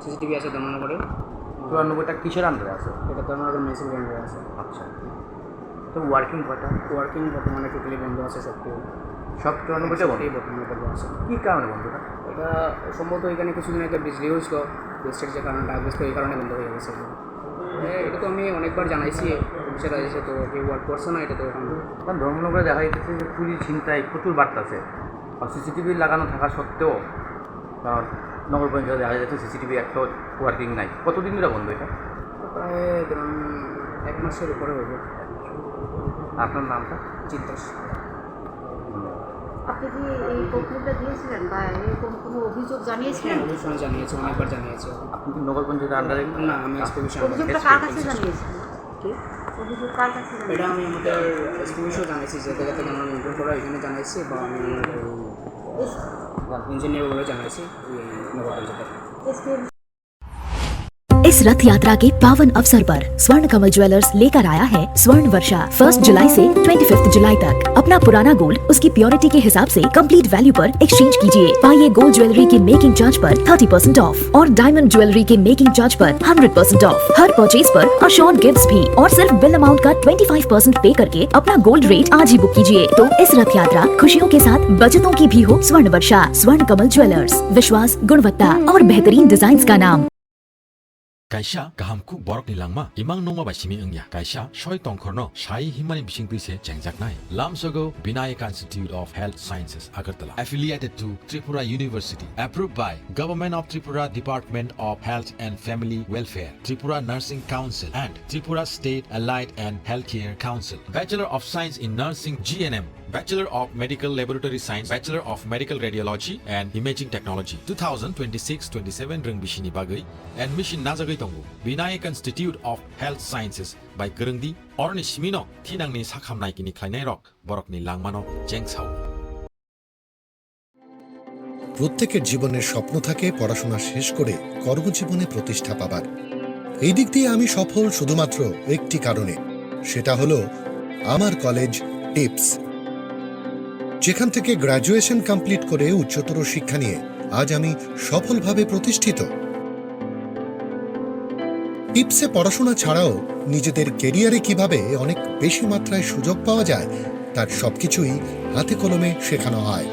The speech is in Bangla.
সিসিটিভি আছে ধর্মনগরে। 94টা কিসের আন্ডারে আছে? এটা ধর্মনগর মিউনিসিপ্যাল আন্ডারে আছে। আচ্ছা, তো ওয়ার্কিং কয়টা? ওয়ার্কিং বর্তমানে টোটালি বন্ধ আছে সবগুলো। সব 94টা বন্ধ? বর্তমানে বন্ধ আছে। কী কারণে বন্ধুটা? এটা সম্ভবত এখানে কিছুদিন আগে বিজলি হয়েছিল, বৃষ্টির যে কারণটা আসবে এই কারণে বন্ধ হয়ে গেছে। এটা তো আমি অনেকবার জানাইছি অফিসার এসে, তো কেউ ওয়ার্ক করছে না। এটা তো এখন কারণ ধর্মনগরে দেখা যাচ্ছে যে চুরি ছিনতাই প্রচুর বাড়তেছে, আর সিসিটিভি লাগানো থাকা সত্ত্বেও নগর পঞ্চায়েতে দেখা যাচ্ছে সিসিটিভি একটাও ওয়ার্কিং নাই। কতদিন ধরে বন্ধ এটা? প্রায় ধরুন 1 মাসের উপরে হইব। আপনার নামটা? চিন্তাস। আপনি কি এই কমপ্লেনটা দিয়েছিলেন বা এরকম কোনো অভিযোগ জানিয়েছিলেন? অবশ্যই জানিয়েছি, অনেকবার জানিয়েছি। আপনি কি নগর পঞ্চায়েতের আন্ডারে? না, আমি এসপিবিশন। অভিযোগটা কার কাছে জানিয়েছিলেন? কি অভিযোগ কার কাছে এটা জানিয়েছিলেন? আমি আমাদের এসপিবিশন জানাইছি, যে জায়গা থেকে আমার মেনটেন করা এখানে জানাইছি, বা আমি ইঞ্জিনিয়ার বলে জানাইছি নগর পঞ্চায়েতের। इस रथ यात्रा के पावन अवसर पर स्वर्ण कमल ज्वेलर्स लेकर आया है स्वर्ण वर्षा 1 जुलाई से 25 जुलाई तक। अपना पुराना गोल्ड उसकी प्योरिटी के हिसाब से कंप्लीट वैल्यू पर एक्सचेंज कीजिए। पाइए गोल्ड ज्वेलरी के मेकिंग चार्ज पर 30% ऑफ और डायमंड ज्वेलरी के मेकिंग चार्ज पर 100% ऑफ। हर परचेज पर अशोर्ड गिफ्ट्स भी, और सिर्फ बिल अमाउंट का 25% पे करके अपना गोल्ड रेट आज ही बुक कीजिए। तो इस रथ यात्रा खुशियों के साथ बचतों की भी हो। स्वर्ण वर्षा स्वर्ण कमल ज्वेलर्स, विश्वास, गुणवत्ता और बेहतरीन डिजाइन का नाम। Kaisa gahamku borok ni langma imang nongma ba simi engya kaisa soi tongkhorno sai himani bising tuise chengjaknai lamsogo Vinayaka Institute of Health Sciences Agartala, affiliated to Tripura University, approved by Government of Tripura Department of Health and Family Welfare, Tripura Nursing Council and Tripura State Allied and Healthcare Council. Bachelor of Science in Nursing GNM, Bachelor of Medical Laboratory Science, Bachelor of Medical Radiology and Imaging Technology 2026-27 reng bisini bagai admission najagai tongo Vinayaka Institute of Health Sciences by Gerengdi orni simino thinangni sakhamnai kini khlainai rok borokni langmano jengsao। প্রত্যেকের জীবনের স্বপ্ন থাকে পড়াশোনা শেষ করে কর্মজীবনে প্রতিষ্ঠা পাবার। এই দিক দিয়ে আমি সফল শুধুমাত্র একটি কারণে, সেটা হলো আমার কলেজ টিপস, যেখান থেকে গ্র্যাজুয়েশন কমপ্লিট করে উচ্চতর শিক্ষা নিয়ে আজ আমি সফলভাবে প্রতিষ্ঠিত। টিপসে পড়াশোনা ছাড়াও নিজেদের কেরিয়ারে কিভাবে অনেক বেশি মাত্রায় সুযোগ পাওয়া যায় তার সবকিছুই হাতে কলমে শেখানো হয়।